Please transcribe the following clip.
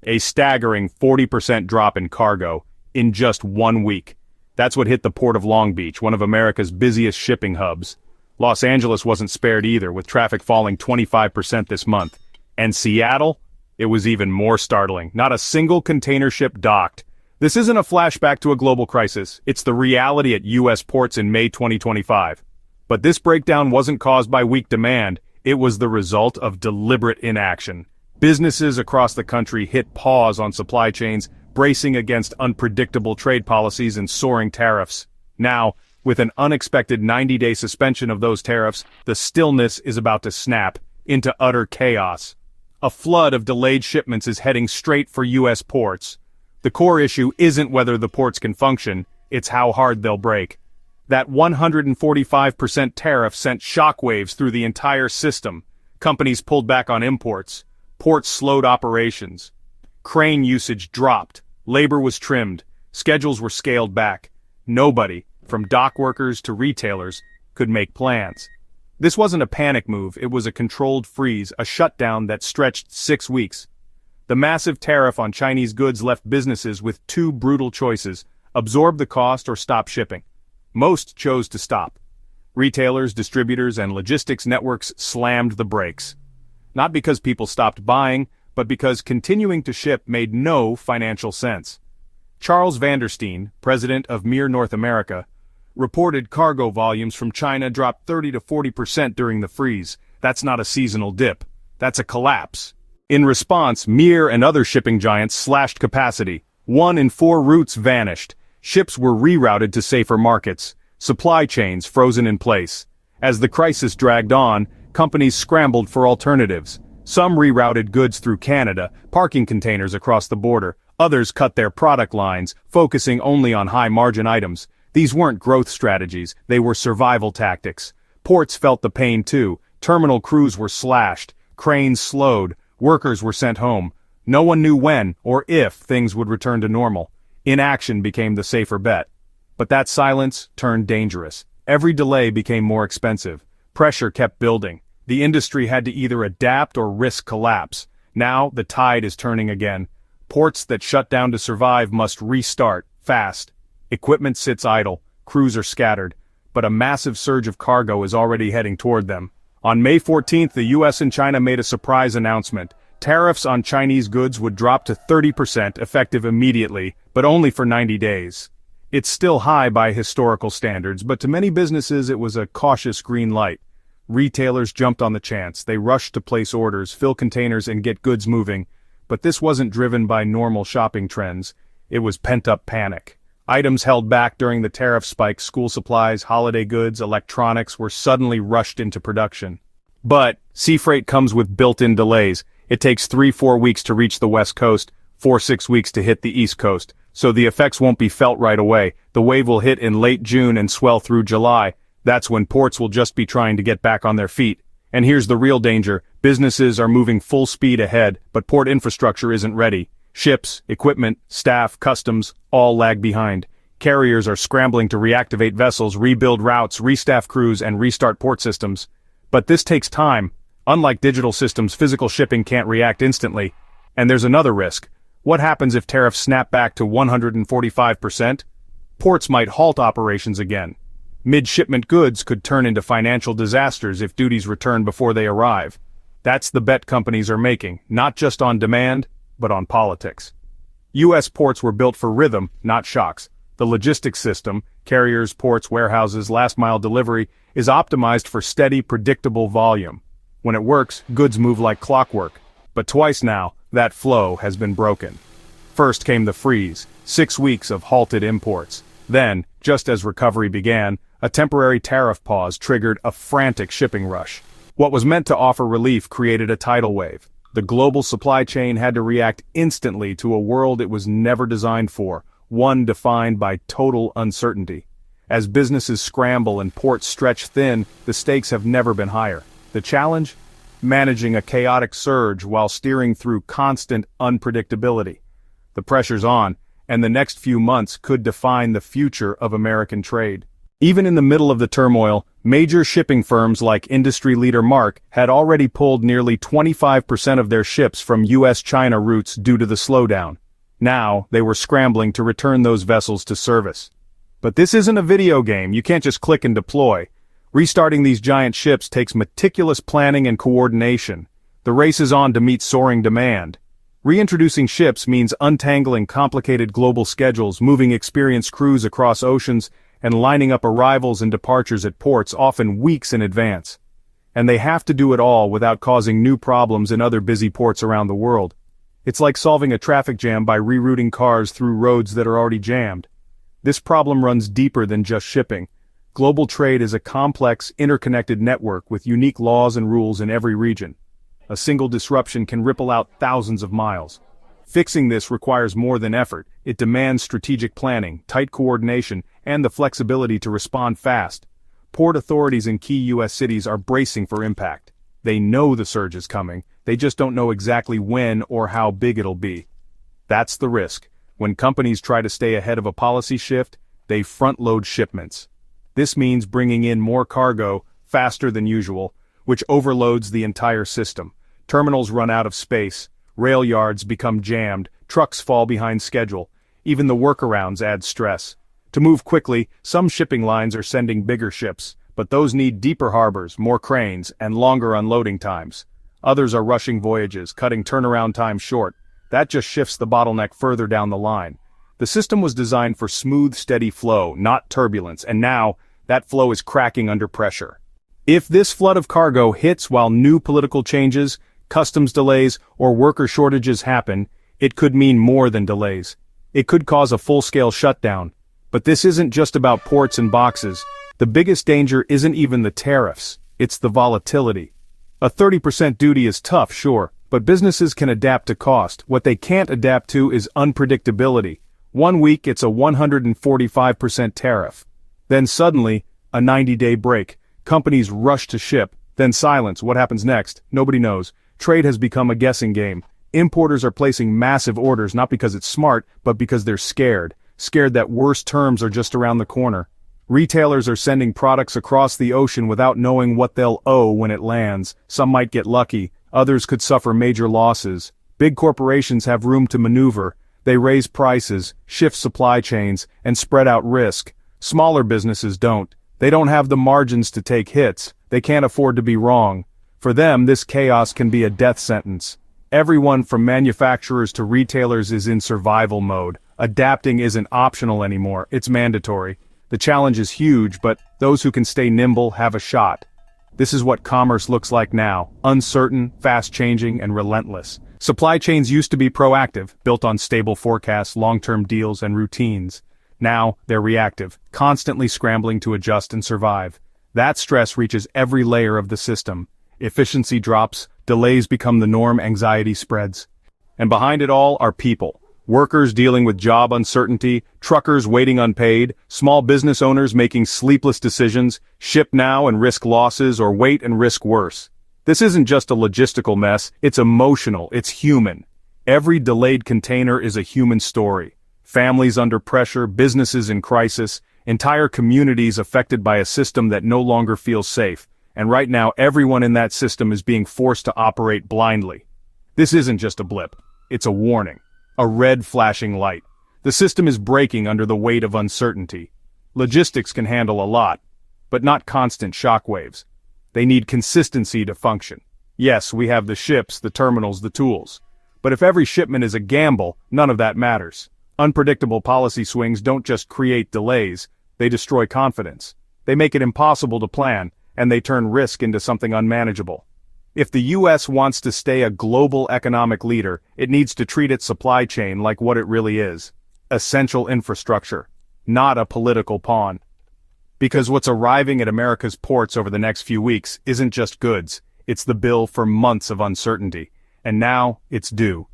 A staggering 40% drop in cargo in just 1 week. That's what hit the port of Long Beach, one of America's busiest shipping hubs. Los Angeles wasn't spared either, with traffic falling 25% this month. And Seattle? It was even more startling. Not a single container ship docked. This isn't a flashback to a global crisis. It's the reality at U.S. ports in May 2025. But this breakdown wasn't caused by weak demand. It was the result of deliberate inaction. Businesses across the country hit pause on supply chains, bracing against unpredictable trade policies and soaring tariffs. Now, with an unexpected 90-day suspension of those tariffs, the stillness is about to snap into utter chaos. A flood of delayed shipments is heading straight for U.S. ports. The core issue isn't whether the ports can function, it's how hard they'll break. That 145% tariff sent shockwaves through the entire system. Companies pulled back on imports. Ports slowed operations. Crane usage dropped. Labor was trimmed. Schedules were scaled back. Nobody, from dock workers to retailers, could make plans. This wasn't a panic move, it was a controlled freeze, a shutdown that stretched 6 weeks. The massive tariff on Chinese goods left businesses with two brutal choices: absorb the cost or stop shipping. Most chose to stop. Retailers, distributors, and logistics networks slammed the brakes. Not because people stopped buying, but because continuing to ship made no financial sense. Charles Vandersteen, president of Mir North America, reported cargo volumes from China dropped 30 to 40% during the freeze. That's not a seasonal dip. That's a collapse. In response, Mir and other shipping giants slashed capacity. 1 in 4 routes vanished. Ships were rerouted to safer markets. Supply chains frozen in place. As the crisis dragged on, companies scrambled for alternatives. Some rerouted goods through Canada, parking containers across the border. Others cut their product lines, focusing only on high-margin items. These weren't growth strategies, they were survival tactics. Ports felt the pain too. Terminal crews were slashed. Cranes slowed. Workers were sent home. No one knew when or if things would return to normal. Inaction became the safer bet. But that silence turned dangerous. Every delay became more expensive. Pressure kept building. The industry had to either adapt or risk collapse. Now, the tide is turning again. Ports that shut down to survive must restart, fast. Equipment sits idle, crews are scattered, but a massive surge of cargo is already heading toward them. On May 14th, the US and China made a surprise announcement. Tariffs on Chinese goods would drop to 30% effective immediately, but only for 90 days. It's still high by historical standards, but to many businesses it was a cautious green light. Retailers jumped on the chance. They rushed to place orders, fill containers, and get goods moving. But this wasn't driven by normal shopping trends. It was pent-up panic. Items held back during the tariff spike, school supplies, holiday goods, electronics, were suddenly rushed into production. But sea freight comes with built-in delays. It takes 3-4 weeks to reach the West Coast, 4-6 weeks to hit the East Coast. So the effects won't be felt right away. The wave will hit in late June and swell through July. That's when ports will just be trying to get back on their feet. And here's the real danger. Businesses are moving full speed ahead, but port infrastructure isn't ready. Ships, equipment, staff, customs, all lag behind. Carriers are scrambling to reactivate vessels, rebuild routes, restaff crews, and restart port systems. But this takes time. Unlike digital systems, physical shipping can't react instantly. And there's another risk. What happens if tariffs snap back to 145%? Ports might halt operations again. Mid-shipment goods could turn into financial disasters if duties return before they arrive. That's the bet companies are making, not just on demand, but on politics. U.S. ports were built for rhythm, not shocks. The logistics system, carriers, ports, warehouses, last-mile delivery, is optimized for steady, predictable volume. When it works, goods move like clockwork. But twice now, that flow has been broken. First came the freeze, 6 weeks of halted imports. Then, just as recovery began, a temporary tariff pause triggered a frantic shipping rush. What was meant to offer relief created a tidal wave. The global supply chain had to react instantly to a world it was never designed for, one defined by total uncertainty. As businesses scramble and ports stretch thin, the stakes have never been higher. The challenge? Managing a chaotic surge while steering through constant unpredictability. The pressure's on, and the next few months could define the future of American trade. Even in the middle of the turmoil, Major shipping firms like industry leader Mark had already pulled nearly 25% of their ships from US-China routes due to the slowdown. Now, they were scrambling to return those vessels to service. But this isn't a video game, you can't just click and deploy. Restarting these giant ships takes meticulous planning and coordination. The race is on to meet soaring demand. Reintroducing ships means untangling complicated global schedules, moving experienced crews across oceans, and lining up arrivals and departures at ports often weeks in advance. And they have to do it all without causing new problems in other busy ports around the world. It's like solving a traffic jam by rerouting cars through roads that are already jammed. This problem runs deeper than just shipping. Global trade is a complex, interconnected network with unique laws and rules in every region. A single disruption can ripple out thousands of miles. Fixing this requires more than effort. It demands strategic planning, tight coordination, and the flexibility to respond fast. Port authorities in key U.S. cities are bracing for impact. They know the surge is coming, they just don't know exactly when or how big it'll be. That's the risk. When companies try to stay ahead of a policy shift, they front-load shipments. This means bringing in more cargo, faster than usual, which overloads the entire system. Terminals run out of space, rail yards become jammed, trucks fall behind schedule. Even the workarounds add stress. To move quickly, some shipping lines are sending bigger ships, but those need deeper harbors, more cranes, and longer unloading times. Others are rushing voyages, cutting turnaround time short. That just shifts the bottleneck further down the line. The system was designed for smooth, steady flow, not turbulence, and now, that flow is cracking under pressure. If this flood of cargo hits while new political changes, customs delays, or worker shortages happen, it could mean more than delays. It could cause a full-scale shutdown. But this isn't just about ports and boxes. The biggest danger isn't even the tariffs, it's the volatility. A 30% duty is tough, sure, but businesses can adapt to cost. What they can't adapt to is unpredictability. One week it's a 145% tariff. Then suddenly, a 90-day break. Companies rush to ship, then silence. What happens next? Nobody knows. Trade has become a guessing game. Importers are placing massive orders not because it's smart, but because they're scared that worse terms are just around the corner. Retailers are sending products across the ocean without knowing what they'll owe when it lands. Some might get lucky, others could suffer major losses. Big corporations have room to maneuver. They raise prices, shift supply chains, and spread out risk. Smaller businesses don't. They don't have the margins to take hits. They can't afford to be wrong. For them, this chaos can be a death sentence. Everyone from manufacturers to retailers is in survival mode. Adapting isn't optional anymore, it's mandatory. The challenge is huge, but those who can stay nimble have a shot. This is what commerce looks like now, uncertain, fast-changing, and relentless. Supply chains used to be proactive, built on stable forecasts, long-term deals, and routines. Now, they're reactive, constantly scrambling to adjust and survive. That stress reaches every layer of the system. Efficiency drops, delays become the norm, anxiety spreads. And behind it all are people. Workers dealing with job uncertainty, truckers waiting unpaid, small business owners making sleepless decisions, ship now and risk losses or wait and risk worse. This isn't just a logistical mess, it's emotional, it's human. Every delayed container is a human story. Families under pressure, businesses in crisis, entire communities affected by a system that no longer feels safe. And right now everyone in that system is being forced to operate blindly. This isn't just a blip, it's a warning. A red flashing light. The system is breaking under the weight of uncertainty. Logistics can handle a lot, but not constant shockwaves. They need consistency to function. Yes, we have the ships, the terminals, the tools. But if every shipment is a gamble, none of that matters. Unpredictable policy swings don't just create delays, they destroy confidence. They make it impossible to plan, and they turn risk into something unmanageable. If the U.S. wants to stay a global economic leader, it needs to treat its supply chain like what it really is. Essential infrastructure, not a political pawn. Because what's arriving at America's ports over the next few weeks isn't just goods, it's the bill for months of uncertainty. And now, it's due.